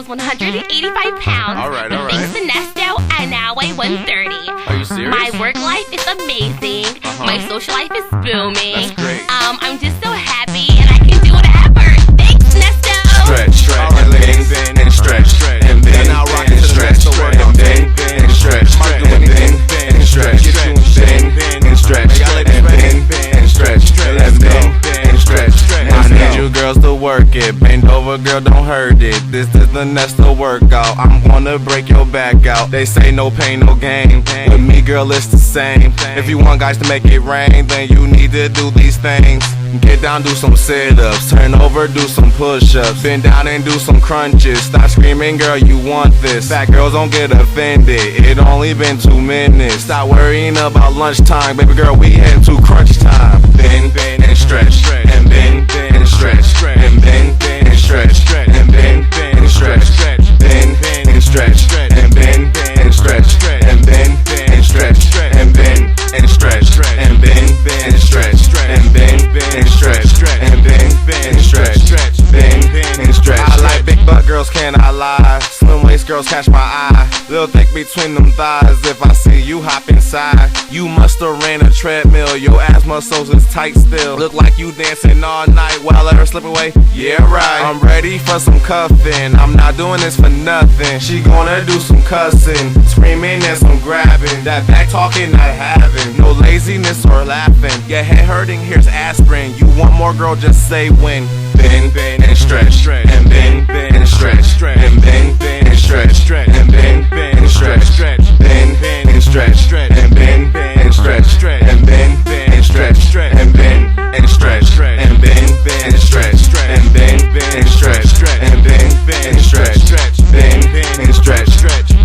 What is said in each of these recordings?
was 185 pounds. All right. Thanks to Nesto, I now weigh 130. Are you serious? My work life is amazing. My social life is booming. That's great. I'm just so happy and I can do whatever. Thanks, Nesto. Stretch, and bend, and stretch, and bend, and stretch, and bend, and stretch, and bend, and stretch, bend, and stretch, and bend, and stretch, and bend, and stretch. I need you girls to work it. Bend over, girl, don't hurt it. This is the Nesto workout. I'm gonna break your back out. They say no pain, no gain. With me, girl, it's the same. If you want guys to make it rain, then you need to do these things. Get down, do some sit-ups. Turn over, do some push-ups. Bend down and do some crunches. Stop screaming, girl, you want this. Fat girls don't get offended. It only been 2 minutes. Stop worrying about lunchtime. Baby girl, we head to crunch time. Bend, and stretch, and bend, and stretch, and bend, and stretch, and bend, and stretch, bend, and stretch, and bend, and stretch, and bend, and stretch, and bend, and stretch, and bend, and stretch, and bend, and stretch, and bend, and stretch, bend, and stretch. I like big butt girls, can I lie? Slim waist girls catch my eye. Little thick between them thighs. If I see you hop inside, you musta ran a treadmill. Your ass muscles is tight still. Look like you dancing all night while I let her slip away. Yeah, right. I'm ready for some cuffing. I'm not doing this for nothing. She gonna do some cussing, screaming and some grabbing. That back talking not having. No laziness or laughing. Your head hurting, here's aspirin. You want more, girl, just say when. Bend, and stretch, and bend, and stretch, and bend, and stretch, and bend, and stretch, bend, and stretch, and bend, and stretch, and bend, and stretch, and bend, and stretch, and bend, and stretch, and bend, and stretch, and bend, and stretch, bend, and stretch,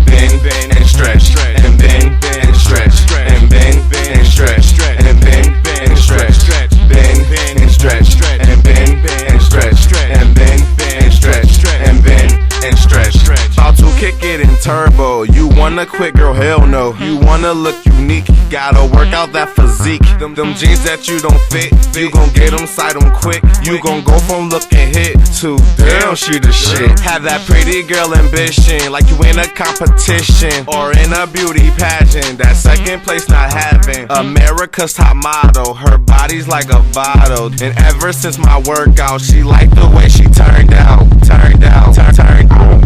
bend, and stretch, and bend, and stretch, and bend, and stretch, and bend, and stretch, bend, and stretch, and bend, and stretch, and bend, and stretch, and bend, and stretch. About to kick it in turbo. You wanna quit, girl? Hell no. You wanna look unique? Gotta work out that physique. Them jeans that you don't fit, you gon' get them, sight them quick. You gon' go from looking hit to damn, she the shit. Have that pretty girl ambition, like you in a competition or in a beauty pageant. That second place not having. America's top model, her body's like a bottle. And ever since my workout, she liked the way she turned out.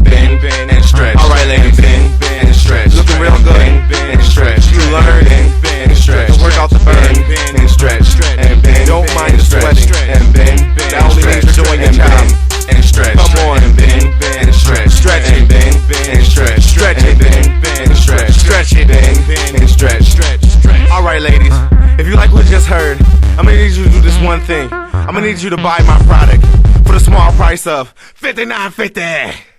Bend, and stretch. Alright, ladies, bend, and stretch. Looking real good. Bend, and stretch. You learn, bend, and stretch. Work out the burn, bend, and stretch, and bend. Don't mind the sweating, and bend. That only means you're doing your job. And stretch. Come on, and bend, and stretch, stretch it, bend, and stretch, stretch it, bend, and stretch, stretch it, bend, and stretch. Alright, ladies, if you like what you just heard, I'm gonna need you to do this one thing. I'm gonna need you to buy my product for the small price of $59.50.